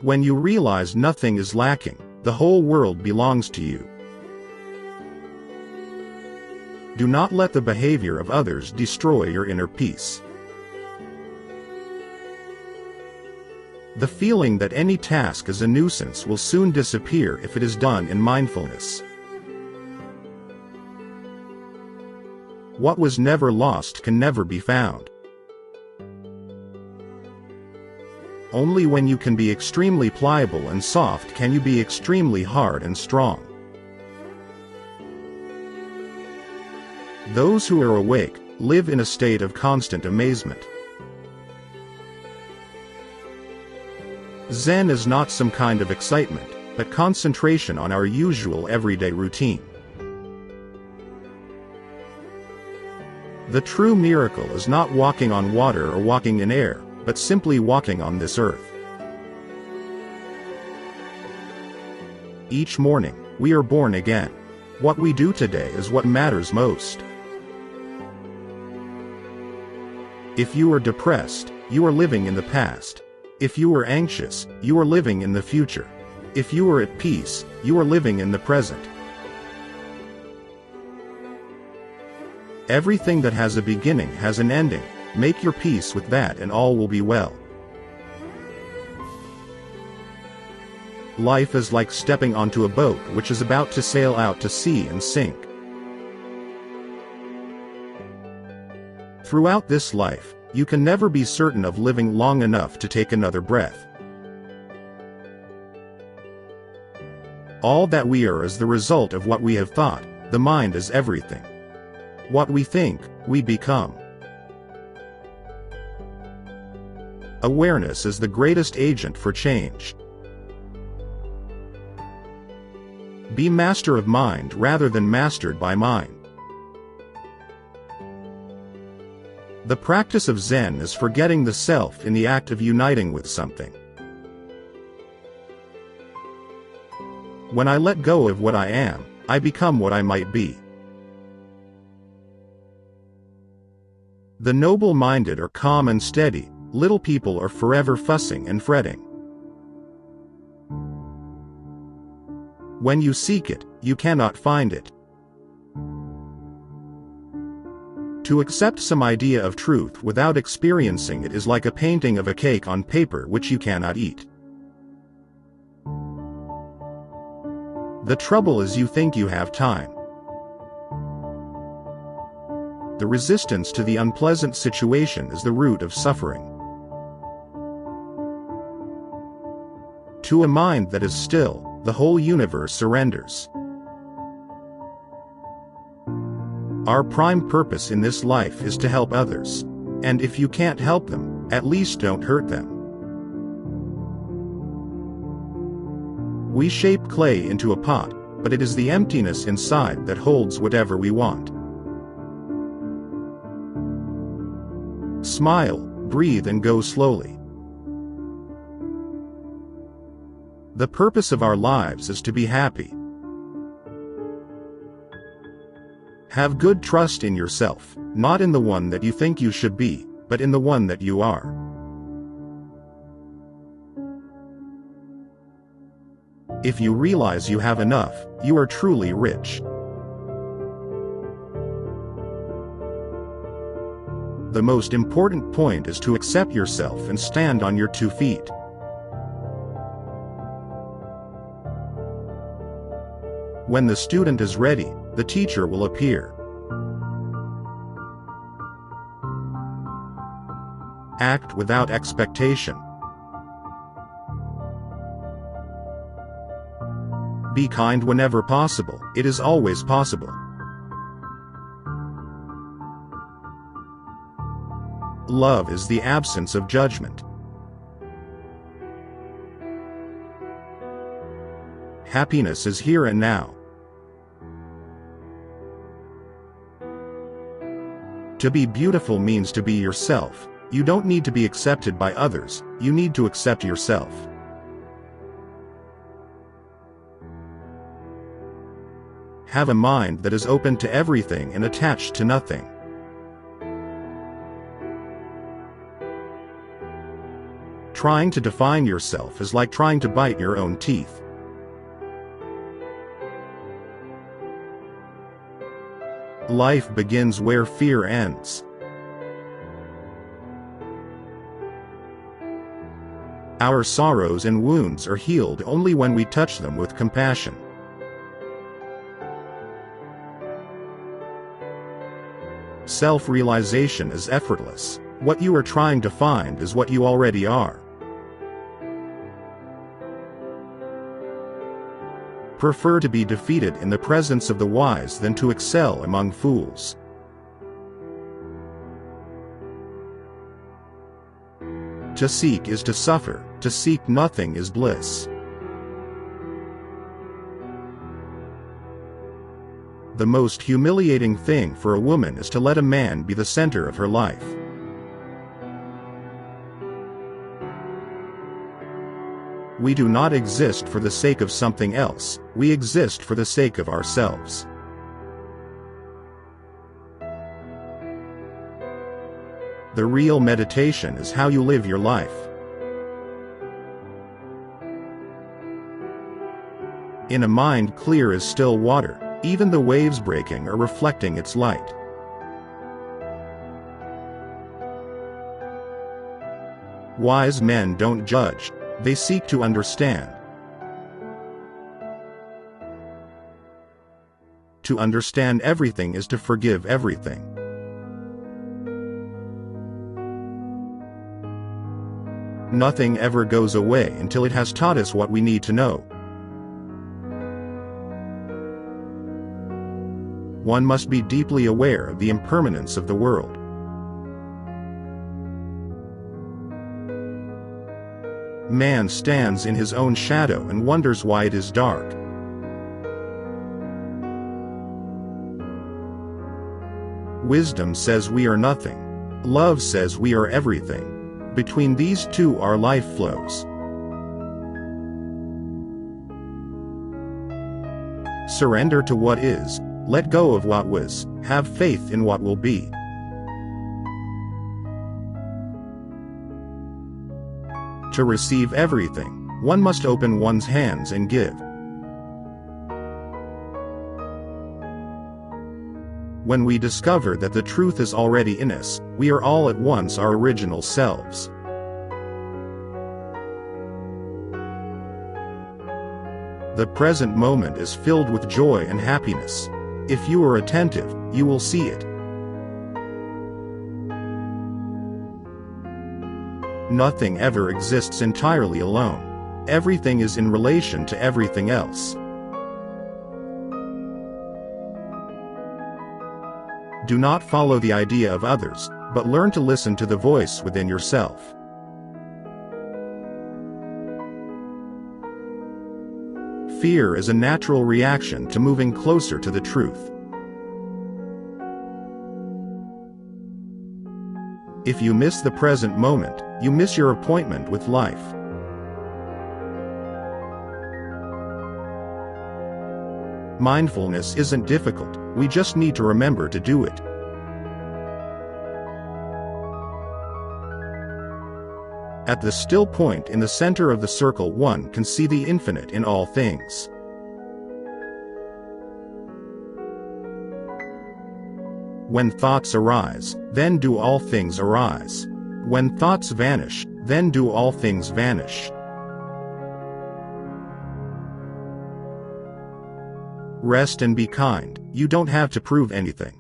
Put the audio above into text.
When you realize nothing is lacking, the whole world belongs to you. Do not let the behavior of others destroy your inner peace. The feeling that any task is a nuisance will soon disappear if it is done in mindfulness. What was never lost can never be found. Only when you can be extremely pliable and soft can you be extremely hard and strong. Those who are awake live in a state of constant amazement. Zen is not some kind of excitement, but concentration on our usual everyday routine. The true miracle is not walking on water or walking in air, but simply walking on this earth. Each morning, we are born again. What we do today is what matters most. If you are depressed, you are living in the past. If you are anxious, you are living in the future. If you are at peace, you are living in the present. Everything that has a beginning has an ending. Make your peace with that and all will be well. Life is like stepping onto a boat which is about to sail out to sea and sink. Throughout this life, you can never be certain of living long enough to take another breath. All that we are is the result of what we have thought. The mind is everything. What we think, we become. Awareness is the greatest agent for change. Be master of mind rather than mastered by mind. The practice of Zen is forgetting the self in the act of uniting with something. When I let go of what I am, I become what I might be. The noble-minded are calm and steady, little people are forever fussing and fretting. When you seek it, you cannot find it. To accept some idea of truth without experiencing it is like a painting of a cake on paper which you cannot eat. The trouble is you think you have time. The resistance to the unpleasant situation is the root of suffering. To a mind that is still, the whole universe surrenders. Our prime purpose in this life is to help others. And if you can't help them, at least don't hurt them. We shape clay into a pot, but it is the emptiness inside that holds whatever we want. Smile, breathe and go slowly. The purpose of our lives is to be happy. Have good trust in yourself, not in the one that you think you should be, but in the one that you are. If you realize you have enough, you are truly rich. The most important point is to accept yourself and stand on your 2 feet. When the student is ready, the teacher will appear. Act without expectation. Be kind whenever possible. It is always possible. Love is the absence of judgment. Happiness is here and now. To be beautiful means to be yourself. You don't need to be accepted by others, you need to accept yourself. Have a mind that is open to everything and attached to nothing. Trying to define yourself is like trying to bite your own teeth. Life begins where fear ends. Our sorrows and wounds are healed only when we touch them with compassion. Self-realization is effortless. What you are trying to find is what you already are. Prefer to be defeated in the presence of the wise than to excel among fools. To seek is to suffer, to seek nothing is bliss. The most humiliating thing for a woman is to let a man be the center of her life. We do not exist for the sake of something else, we exist for the sake of ourselves. The real meditation is how you live your life. In a mind clear as still water, even the waves breaking are reflecting its light. Wise men don't judge, they seek to understand. To understand everything is to forgive everything. Nothing ever goes away until it has taught us what we need to know. One must be deeply aware of the impermanence of the world. Man stands in his own shadow and wonders why it is dark. Wisdom says we are nothing. Love says we are everything. Between these two our life flows. Surrender to what is, let go of what was, have faith in what will be. To receive everything, one must open one's hands and give. When we discover that the truth is already in us, we are all at once our original selves. The present moment is filled with joy and happiness. If you are attentive, you will see it. Nothing ever exists entirely alone. Everything is in relation to everything else. Do not follow the idea of others, but learn to listen to the voice within yourself. Fear is a natural reaction to moving closer to the truth. If you miss the present moment, you miss your appointment with life. Mindfulness isn't difficult, we just need to remember to do it. At the still point in the center of the circle, one can see the infinite in all things. When thoughts arise, then do all things arise. When thoughts vanish, then do all things vanish. Rest and be kind. You don't have to prove anything.